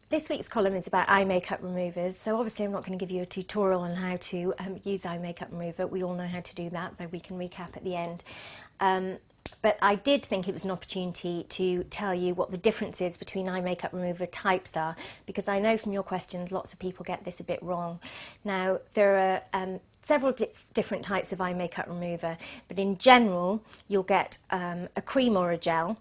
This week's column is about eye makeup removers, so obviously I'm not going to give you a tutorial on how to use eye makeup remover. We all know how to do that, though we can recap at the end. But I did think it was an opportunity to tell you what the difference is between eye makeup remover types are, because I know from your questions lots of people get this a bit wrong. Now, there are several different types of eye makeup remover, but in general you'll get a cream or a gel,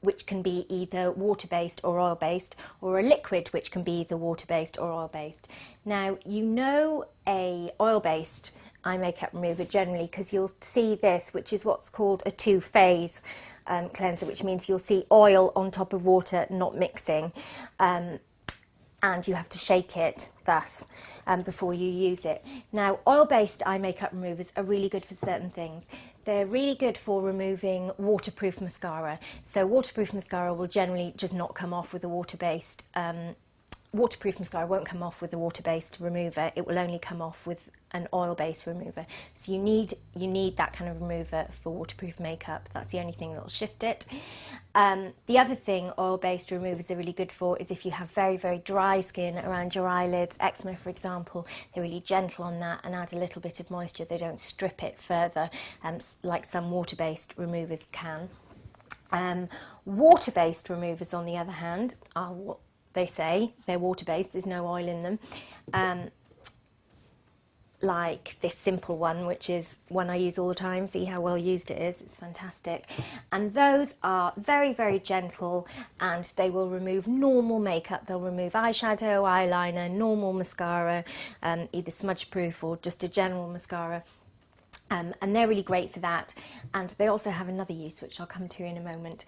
which can be either water-based or oil-based, or a liquid which can be either water-based or oil-based. Now, you know a oil-based eye makeup remover generally because you'll see this, which is what's called a two-phase cleanser, which means you'll see oil on top of water not mixing, and you have to shake it thus before you use it. Now, oil-based eye makeup removers are really good for certain things. They're really good for removing waterproof mascara. So waterproof mascara will generally just not come off with a water-based, waterproof mascara won't come off with a water-based remover. It will only come off with an oil-based remover. So you need that kind of remover for waterproof makeup. That's the only thing that will shift it. The other thing oil-based removers are really good for is if you have very, very dry skin around your eyelids, eczema for example. They're really gentle on that and add a little bit of moisture. They don't strip it further like some water-based removers can. Water-based removers, on the other hand, are what they say. They're water-based, there's no oil in them. Like this simple one, which is one I use all the time. See how well used it is, it's fantastic. And those are very, very gentle, and they will remove normal makeup. They'll remove eyeshadow, eyeliner, normal mascara, either smudge proof or just a general mascara. And they're really great for that. And they also have another use, which I'll come to in a moment.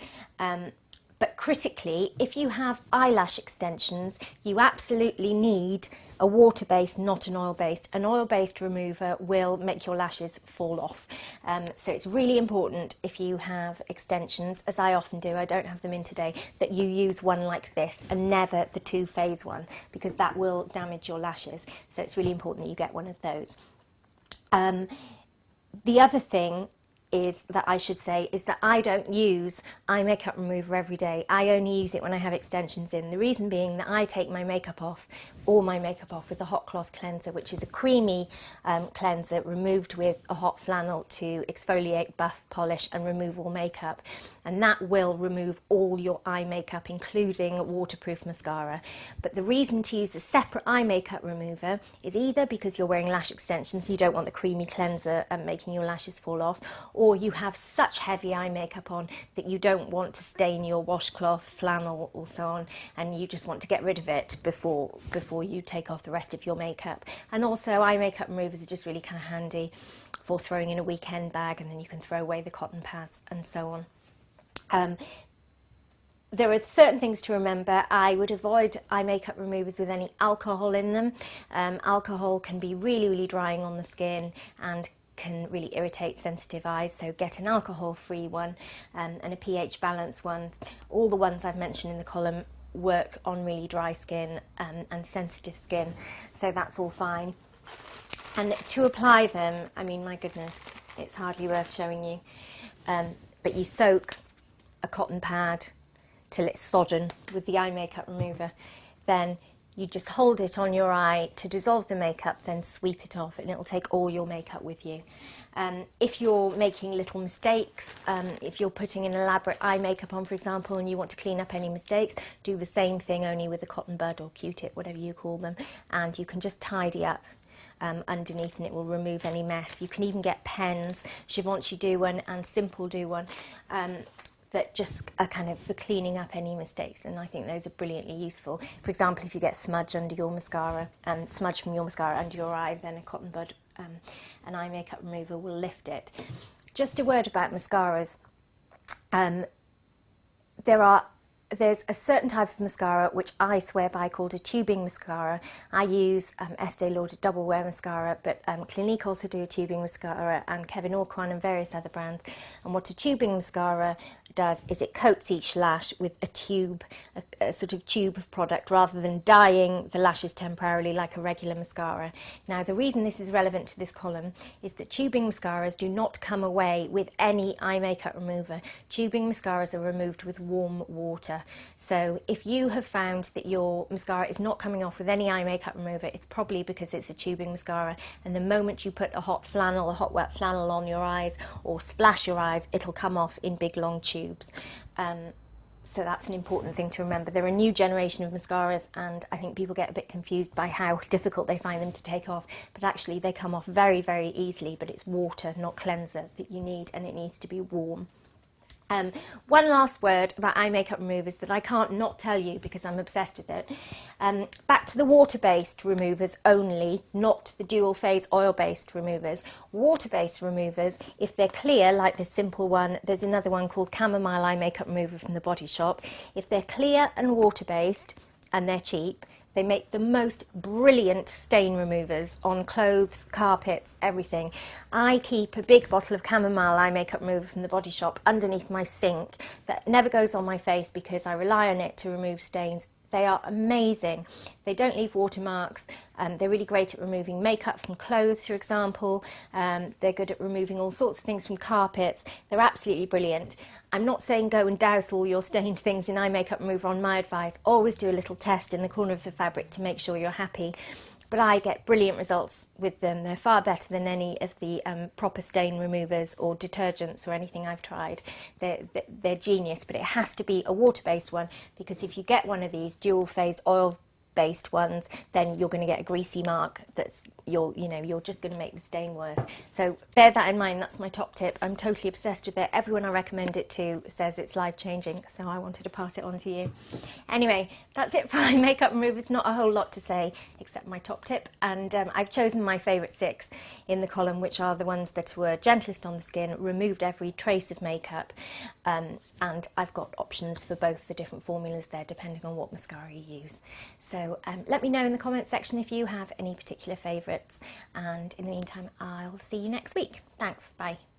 But critically, if you have eyelash extensions, you absolutely need a water-based, not an oil-based. An oil-based remover will make your lashes fall off. So it's really important if you have extensions, as I often do, I don't have them in today, that you use one like this and never the two-phase one, because that will damage your lashes. So it's really important that you get one of those. The other thing is that I should say is that I don't use eye makeup remover every day. I only use it when I have extensions in. The reason being that I take my makeup off, all my makeup off, with the hot cloth cleanser, which is a creamy cleanser removed with a hot flannel to exfoliate, buff, polish and remove all makeup. And that will remove all your eye makeup, including waterproof mascara. But the reason to use a separate eye makeup remover is either because you're wearing lash extensions, so you don't want the creamy cleanser making your lashes fall off, or you have such heavy eye makeup on that you don't want to stain your washcloth, flannel or so on, and you just want to get rid of it before you take off the rest of your makeup. And also eye makeup removers are just really kind of handy for throwing in a weekend bag, and then you can throw away the cotton pads and so on. There are certain things to remember. I would avoid eye makeup removers with any alcohol in them. Alcohol can be really, really drying on the skin and can really irritate sensitive eyes, so get an alcohol-free one and a pH balanced one. All the ones I've mentioned in the column work on really dry skin and sensitive skin, so that's all fine. And to apply them, I mean, my goodness, it's hardly worth showing you, but you soak a cotton pad till it's sodden with the eye makeup remover, then you just hold it on your eye to dissolve the makeup, then sweep it off, and it'll take all your makeup with you. If you're making little mistakes, if you're putting an elaborate eye makeup on, for example, and you want to clean up any mistakes, do the same thing, only with a cotton bud or Q-tip, whatever you call them, and you can just tidy up underneath and it will remove any mess. You can even get pens. Givenchy do one and Simple do one. That just are kind of for cleaning up any mistakes, and I think those are brilliantly useful. For example, if you get smudge under your mascara, smudge from your mascara under your eye, then a cotton bud, an eye makeup remover will lift it. Just a word about mascaras. There's a certain type of mascara which I swear by called a tubing mascara. I use Estee Lauder Double Wear Mascara, but Clinique also do a tubing mascara, and Kevyn Aucoin and various other brands. And what a tubing mascara does is it coats each lash with a tube, a sort of tube of product, rather than dyeing the lashes temporarily like a regular mascara. Now, the reason this is relevant to this column is that tubing mascaras do not come away with any eye makeup remover. Tubing mascaras are removed with warm water. So if you have found that your mascara is not coming off with any eye makeup remover, it's probably because it's a tubing mascara, and the moment you put a hot wet flannel on your eyes or splash your eyes, it'll come off in big long tubes. So that's an important thing to remember. They're a new generation of mascaras, and I think people get a bit confused by how difficult they find them to take off, but actually they come off very, very easily. But it's water, not cleanser, that you need, and it needs to be warm. One last word about eye makeup removers that I can't not tell you because I'm obsessed with it. Back to the water-based removers only, not the dual phase oil-based removers. Water-based removers, if they're clear, like this simple one, there's another one called Chamomile Eye Makeup Remover from the Body Shop. If they're clear and water-based and they're cheap, they make the most brilliant stain removers on clothes, carpets, everything. I keep a big bottle of Chamomile Eye Makeup Remover from the Body Shop underneath my sink that never goes on my face because I rely on it to remove stains. They are amazing. They don't leave watermarks. They're really great at removing makeup from clothes, for example. They're good at removing all sorts of things from carpets. They're absolutely brilliant. I'm not saying go and douse all your stained things in eye makeup remover on my advice. Always do a little test in the corner of the fabric to make sure you're happy. But I get brilliant results with them. They're far better than any of the proper stain removers or detergents or anything I've tried. They're genius, but it has to be a water-based one, because if you get one of these dual-phase oil-based ones, then you're going to get a greasy mark that's you're just going to make the stain worse. So bear that in mind. That's my top tip. I'm totally obsessed with it. Everyone I recommend it to says it's life-changing, so I wanted to pass it on to you. Anyway, that's it for eye makeup removers. Not a whole lot to say except my top tip, and I've chosen my favourite 6 in the column, which are the ones that were gentlest on the skin, removed every trace of makeup, and I've got options for both the different formulas there depending on what mascara you use. So let me know in the comment section if you have any particular favourites, and in the meantime I'll see you next week. Thanks, bye.